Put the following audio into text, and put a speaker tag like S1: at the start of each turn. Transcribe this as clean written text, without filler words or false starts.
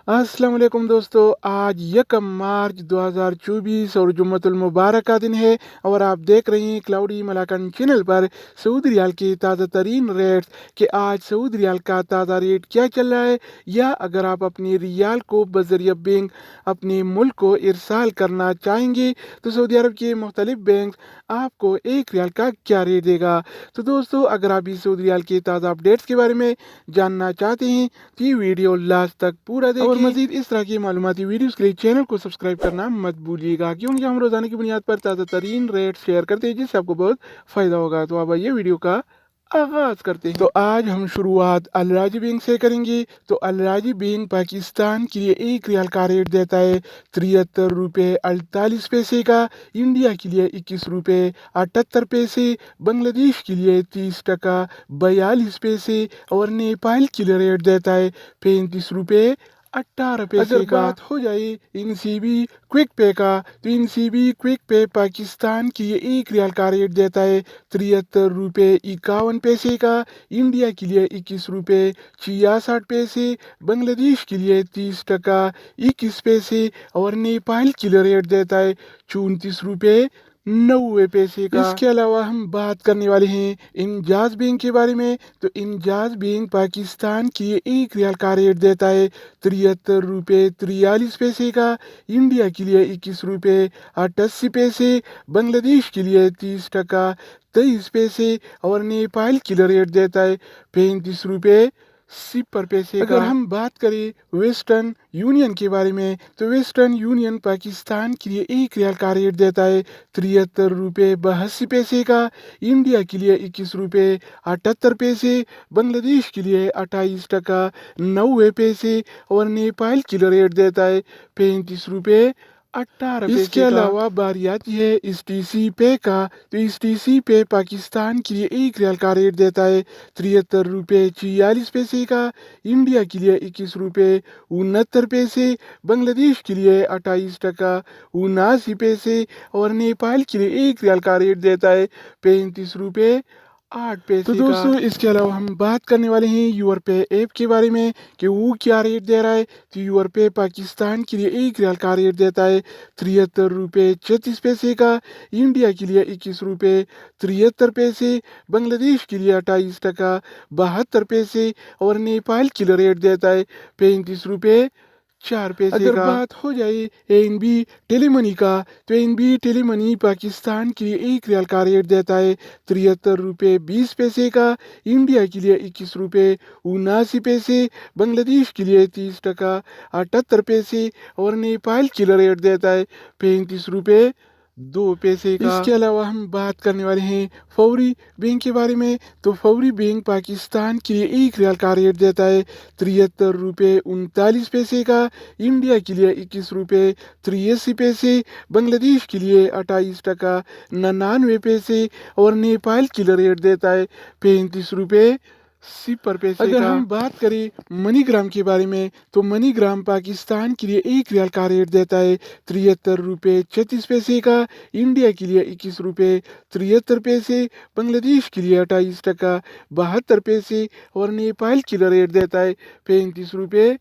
S1: अस्सलाम वालेकुम दोस्तों, आज 1 मार्च 2024 और जुम्मतुल मुबारक का दिन है और आप देख रहे हैं क्लाउडी मलाकन चैनल पर सऊदी रियाल के ताज़ा तरीन रेट्स कि आज सऊदी रियाल का ताज़ा रेट क्या चल रहा है, या अगर आप अपने रियाल को बज़रिया बैंक अपने मुल्क को इरसाल करना चाहेंगे तो सऊदी अरब के मुख्तलिफ बैंक आपको एक रियाल का क्या रेट देगा। तो दोस्तों, अगर आप इस सऊदी रियाल के ताज़ा अपडेट्स के बारे में जानना चाहते हैं तो ये वीडियो लास्ट तक पूरा देखें और मजीद इस तरह की मालूमाती वीडियोस के लिए चैनल को सब्सक्राइब करना मत भूलिएगा, क्योंकि हम रोजाना की बुनियाद पर ताज़ा तरीन रेट शेयर करते हैं जिससे आपको बहुत फ़ायदा होगा। तो अब ये वीडियो का आगाज करते हैं। तो आज हम शुरुआत अल राजी बैंक से करेंगे। तो अल राजी बैंक पाकिस्तान के लिए एक रियाल का रेट देता है 73 रुपये 48 पैसे का, इंडिया के लिए 21 रुपये 78 पैसे, बांग्लादेश के लिए 30 टका 42 पैसे और नेपाल के लिए रेट देता है 35 रुपये 18 पैसे का। बात हो जाए इनसीबी क्विक पे का, तो इनसीबी क्विक पे पाकिस्तान के लिए एक रियाल का रेट देता है 73 रुपये 51 पैसे का, इंडिया के लिए 21 रुपये 66 पैसे, बांग्लादेश के लिए 30 टका 21 पैसे और नेपाल के लिए रेट देता है 34 रुपये 90 पैसे का। इसके अलावा हम बात करने वाले हैं इंजाज बैंक के बारे में। तो इंजाज बैंक पाकिस्तान के लिए एक रियाल का रेट देता है 73 रुपये 43 पैसे का, इंडिया के लिए 21 रुपये 88 पैसे, बांग्लादेश के लिए 30 टका 23 पैसे और नेपाल के लिए रेट देता है 35 रुपये 0 पैसे का। अगर हम बात करें वेस्टर्न यूनियन के बारे में, तो वेस्टर्न यूनियन पाकिस्तान के लिए एक रियाल का रेट देता है 73 रुपये 82 पैसे का, इंडिया के लिए 21 रुपये 78 पैसे, बांग्लादेश के लिए 28 टका 90 पैसे और नेपाल के लिए रेट देता है 35 रुपये 18 पैसे। इसके अलावा बारी आती है इस टीसी पे का। तो इस टीसी पे पाकिस्तान के लिए एक रियाल का रेट देता है 73 रुपये 46 पैसे का, इंडिया के लिए 21 रुपये 69 पैसे, बांग्लादेश के लिए 28 टका 79 पैसे और नेपाल के लिए एक रियाल का रेट देता है 35 रुपये 8 पैसे। तो दोस्तों, इसके अलावा हम बात करने वाले हैं यूर पे ऐप के बारे में कि वो क्या रेट दे रहा है। तो यूर पे पाकिस्तान के लिए एक रियाल का रेट देता है 73 रुपये 36 पैसे का, इंडिया के लिए 21 रुपये 73 पैसे, बांग्लादेश के लिए 28 टका 72 पैसे और नेपाल के लिए रेट देता है 35 रुपये 4 पैसे अगर का। बात हो जाए एनबी टेलीमनी का, तो एनबी टेलीमनी पाकिस्तान के लिए एक रियाल का रेट देता है 73 रुपये 20 पैसे का, इंडिया के लिए 21 रुपये 79 पैसे, बांग्लादेश के लिए 30 टका 78 पैसे और नेपाल के लिए रेट देता है 35 रुपये 2 पैसे का। इसके अलावा हम बात करने वाले हैं फौरी बैंक के बारे में। तो फौरी बैंक पाकिस्तान के लिए एक रियाल का रेट देता है 73 रुपये 39 पैसे का, इंडिया के लिए 21 रुपये 83 पैसे, बांग्लादेश के लिए 28 टका 99 पैसे और नेपाल के लिए रेट देता है 35 रुपये 0 पैसे अगर हम बात करें मनीग्राम के बारे में, तो मनीग्राम पाकिस्तान के लिए एक रियाल का रेट देता है 73 रुपये 36 पैसे का, इंडिया के लिए 21 रुपये 73 पैसे, बांग्लादेश के लिए 28 टका 72 पैसे और नेपाल के लिए रेट देता है 35 रुपये